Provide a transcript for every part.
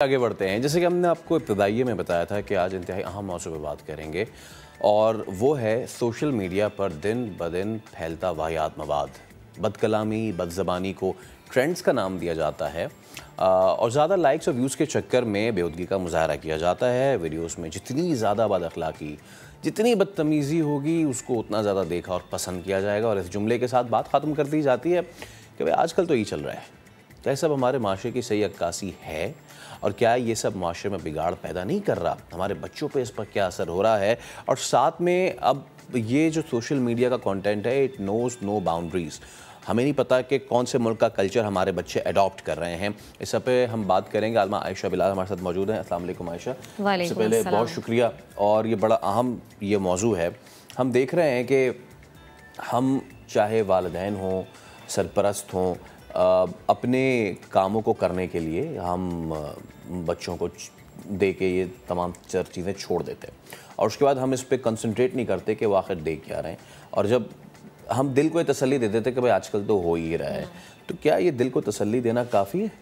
आगे बढ़ते हैं। जैसे कि हमने आपको इब्तिदाइये में बताया था कि आज इंतहाई अहम मौजू पे बात करेंगे और वो है सोशल मीडिया पर दिन ब दिन फैलता वाहियात मवाद। बदकलामी, बदज़बानी को ट्रेंड्स का नाम दिया जाता है और ज़्यादा लाइक्स और व्यूज़ के चक्कर में बेहुदगी का मुजाहरा किया जाता है। वीडियोस में जितनी ज़्यादा बदअखलाकी, जितनी बदतमीज़ी होगी उसको उतना ज़्यादा देखा और पसंद किया जाएगा। और इस जुमले के साथ बात ख़त्म कर दी जाती है कि भाई आजकल तो यही चल रहा है। क्या ये सब हमारे माशरे की सही अक्कासी है? और क्या ये सब माशरे में बिगाड़ पैदा नहीं कर रहा? हमारे बच्चों पे इस पर क्या असर हो रहा है? और साथ में अब ये जो सोशल मीडिया का कंटेंट है, इट नोज़ नो बाउंड्रीज़। हमें नहीं पता कि कौन से मुल्क का कल्चर हमारे बच्चे अडॉप्ट कर रहे हैं। इस पे हम बात करेंगे। आलमा आयशा बिलाल हमारे साथ मौजूद हैं। अस्सलाम वालेकुम आयशा। सबसे पहले बहुत शुक्रिया। और ये बड़ा अहम ये मौजू है। हम देख रहे हैं कि हम चाहे वालिदैन हों, सरपरस्त हों, अपने कामों को करने के लिए हम बच्चों को दे के ये तमाम चीज़ें छोड़ देते हैं और उसके बाद हम इस पे कंसंट्रेट नहीं करते कि वो आखिर देख क्या रहे हैं। और जब हम दिल को ये तसल्ली दे देते कि भाई आजकल तो हो ही रहा है, तो क्या ये दिल को तसल्ली देना काफ़ी है?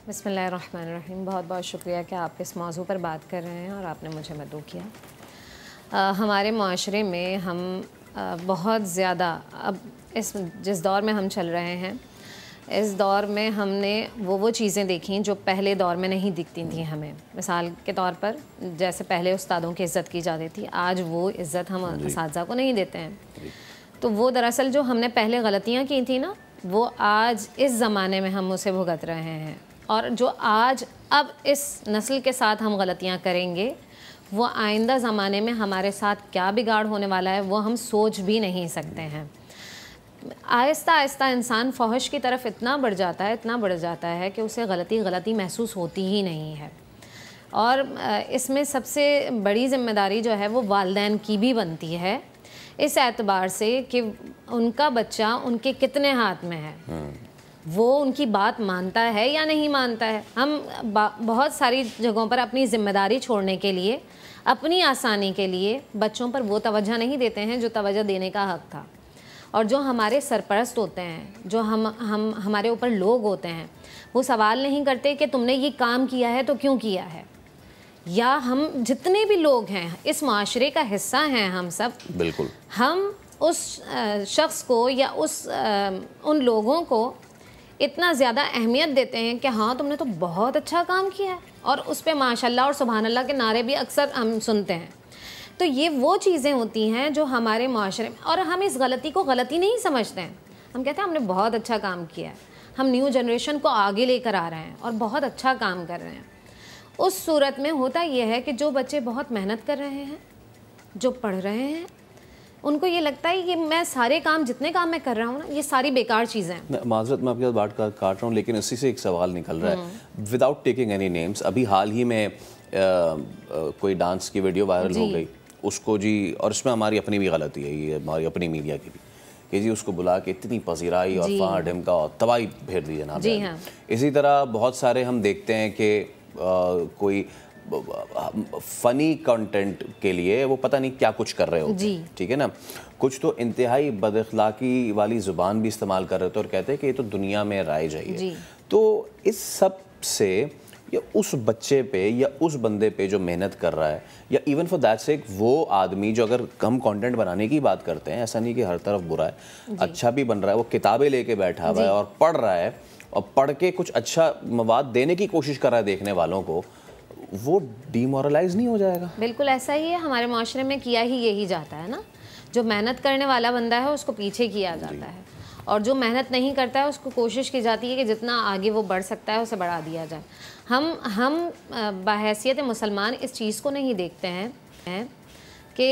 बिस्मिल्लाहिर्रहमानिर्रहीम। बहुत बहुत शुक्रिया कि आप इस मौजू पर बात कर रहे हैं और आपने मुझे मदऊ किया। हमारे माशरे में हम बहुत ज़्यादा अब जिस दौर में हम चल रहे हैं, इस दौर में हमने वो चीज़ें देखी जो पहले दौर में नहीं दिखती थी हमें। मिसाल के तौर पर जैसे पहले उस्तादों की इज़्ज़त की जाती थी, आज वो इज़्ज़त हम असातिज़ा को नहीं देते हैं। तो वो दरअसल जो हमने पहले गलतियाँ की थी ना, वो आज इस ज़माने में हम उसे भुगत रहे हैं। और जो आज अब इस नस्ल के साथ हम गलतियाँ करेंगे, वो आइंदा ज़माने में हमारे साथ क्या बिगाड़ होने वाला है वो हम सोच भी नहीं सकते हैं। आहिस्ता आहिस्ता इंसान फ़हश की तरफ इतना बढ़ जाता है कि उसे गलती महसूस होती ही नहीं है। और इसमें सबसे बड़ी ज़िम्मेदारी जो है वो वालिदैन की भी बनती है, इस एतबार से कि उनका बच्चा उनके कितने हाथ में है, वो उनकी बात मानता है या नहीं मानता है। हम बहुत सारी जगहों पर अपनी ज़िम्मेदारी छोड़ने के लिए, अपनी आसानी के लिए बच्चों पर वो तवज्जो नहीं देते हैं जो तवज्जो देने का हक़ था। और जो हमारे सरपरस्त होते हैं, जो हमारे ऊपर लोग होते हैं, वो सवाल नहीं करते कि तुमने ये काम किया है तो क्यों किया है। या हम जितने भी लोग हैं इस माशरे का हिस्सा हैं, हम सब बिल्कुल, हम उस शख्स को या उन लोगों को इतना ज़्यादा अहमियत देते हैं कि हाँ तुमने तो बहुत अच्छा काम किया है, और उस पर माशाल्लाह और सुभान अल्लाह के नारे भी अक्सर हम सुनते हैं। तो ये वो चीज़ें होती हैं जो हमारे माशरे में, और हम इस गलती को गलती नहीं समझते हैं। हम कहते हैं हमने बहुत अच्छा काम किया है, हम न्यू जनरेशन को आगे लेकर आ रहे हैं और बहुत अच्छा काम कर रहे हैं। उस सूरत में होता ये है कि जो बच्चे बहुत मेहनत कर रहे हैं, जो पढ़ रहे हैं, उनको ये लगता है कि मैं सारे काम जितने काम मैं कर रहा हूँ ना, ये सारी बेकार चीज़ें हैं। माज़रत मैं आपकी बात काट रहा हूँ, लेकिन इसी से एक सवाल निकल रहा है विदाउट टेकिंग एनी नेम्स। अभी हाल ही में कोई डांस की वीडियो वायरल हो गई, उसको जी, और इसमें हमारी अपनी भी गलती है, ये हमारी अपनी मीडिया की भी, कि जी उसको बुला के इतनी पजीराई और फाड़ ढिमका और तबाही भेज दी जनाब। हाँ। इसी तरह बहुत सारे हम देखते हैं कि कोई फ़नी कंटेंट के लिए वो पता नहीं क्या कुछ कर रहे होते हैं, ठीक है ना। कुछ तो इंतहाई बदअखलाकी वाली ज़ुबान भी इस्तेमाल कर रहे होते और कहते हैं कि ये तो दुनिया में राइज है। तो इस सब से या उस बच्चे पे या उस बंदे पे जो मेहनत कर रहा है, या इवन फॉर दैट सेक वो आदमी जो, अगर हम कंटेंट बनाने की बात करते हैं, ऐसा नहीं कि हर तरफ बुरा है, अच्छा भी बन रहा है, वो किताबें लेके बैठा हुआ है और पढ़ रहा है और पढ़ के कुछ अच्छा मवाद देने की कोशिश कर रहा है देखने वालों को, वो डिमोरलाइज नहीं हो जाएगा? बिल्कुल ऐसा ही है। हमारे माशरे में किया ही यही जाता है ना, जो मेहनत करने वाला बंदा है उसको पीछे किया जाता है, और जो मेहनत नहीं करता है उसको कोशिश की जाती है कि जितना आगे वो बढ़ सकता है उसे बढ़ा दिया जाए। हम बहैसियत मुसलमान इस चीज़ को नहीं देखते हैं कि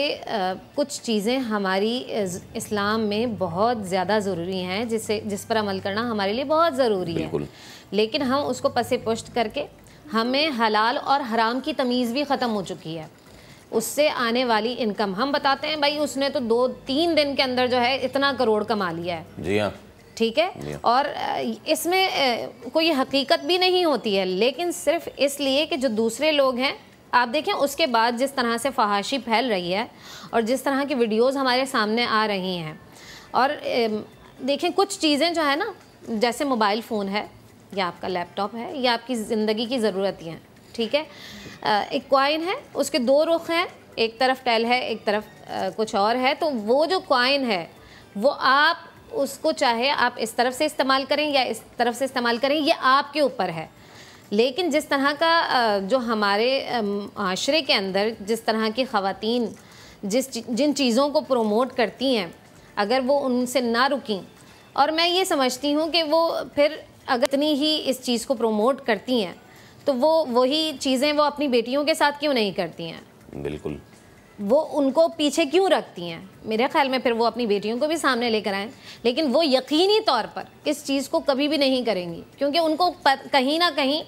कुछ चीज़ें हमारी इस्लाम में बहुत ज़्यादा ज़रूरी हैं, जिस पर अमल करना हमारे लिए बहुत ज़रूरी है, लेकिन हम उसको पसे पुश्त करके, हमें हलाल और हराम की तमीज़ भी ख़त्म हो चुकी है। उससे आने वाली इनकम हम बताते हैं, भाई उसने तो 2-3 दिन के अंदर जो है इतना करोड़ कमा लिया है। जी हाँ, ठीक है। और इसमें कोई हकीकत भी नहीं होती है, लेकिन सिर्फ इसलिए कि जो दूसरे लोग हैं, आप देखें उसके बाद जिस तरह से फहाशी फैल रही है और जिस तरह की वीडियोस हमारे सामने आ रही हैं, और देखें कुछ चीज़ें जो है ना, जैसे मोबाइल फ़ोन है, یا آپ کا لیپ ٹاپ ہے یا آپ کی زندگی کی ضرورت ہی ہیں. ٹھیک ہے, ایک کوائن ہے, اس کے دو رخ ہیں, ایک طرف ٹیل ہے, ایک طرف کچھ اور ہے. تو وہ جو کوائن ہے وہ آپ اس کو چاہے آپ اس طرف سے استعمال کریں یا اس طرف سے استعمال کریں, یہ آپ کے اوپر ہے. لیکن جس طرح کا جو ہمارے معاشرے کے اندر جس طرح کی خواتین جن چیزوں کو پروموٹ کرتی ہیں, اگر وہ ان سے نہ رکیں, اور میں یہ سمجھتی ہوں کہ وہ پھر اگر اتنی ہی اس چیز کو پروموٹ کرتی ہیں تو وہی چیزیں وہ اپنی بیٹیوں کے ساتھ کیوں نہیں کرتی ہیں؟ بالکل, وہ ان کو پیچھے کیوں رکھتی ہیں؟ میرے خیال میں پھر وہ اپنی بیٹیوں کو بھی سامنے لے کر آئیں, لیکن وہ یقینی طور پر اس چیز کو کبھی بھی نہیں کریں گی, کیونکہ ان کو کہیں نہ کہیں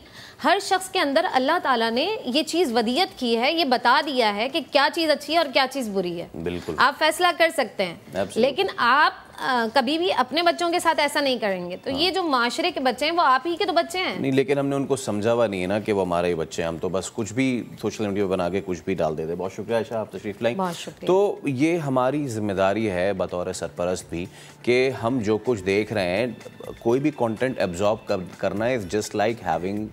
ہر شخص کے اندر اللہ تعالیٰ نے یہ چیز ودیت کی ہے, یہ بتا دیا ہے کہ کیا چیز اچھی ہے اور کیا چیز بری ہے. بالکل, آپ فیصلہ کر سکتے ہیں, لیکن آپ کبھی بھی اپنے بچوں کے ساتھ ایسا نہیں کریں گے. تو یہ جو معاشرے کے بچے ہیں وہ آپ ہی کے تو بچے ہیں. نہیں, لیکن ہم نے ان کو سمجھا ہوا نہیں ہے نا کہ وہ ہمارے ہی بچے ہیں. ہم تو بس کچھ بھی سوشل میڈیا پہ بنا کے کچھ بھی ڈال دیتے. بہت شکریہ عائشہ, آپ تشریف لائیں. بہت شکریہ. تو یہ ہماری ذمہ داری ہے بطور سرپرست بھی کہ ہم جو کچھ دیکھ رہے ہیں, کوئی بھی کانٹینٹ ایبزارب کرنا ہے is just like having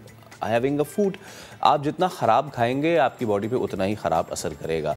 a food. آپ جتنا خراب کھائیں گے آپ کی باڈی پہ اتنا ہی خراب اثر کرے گا.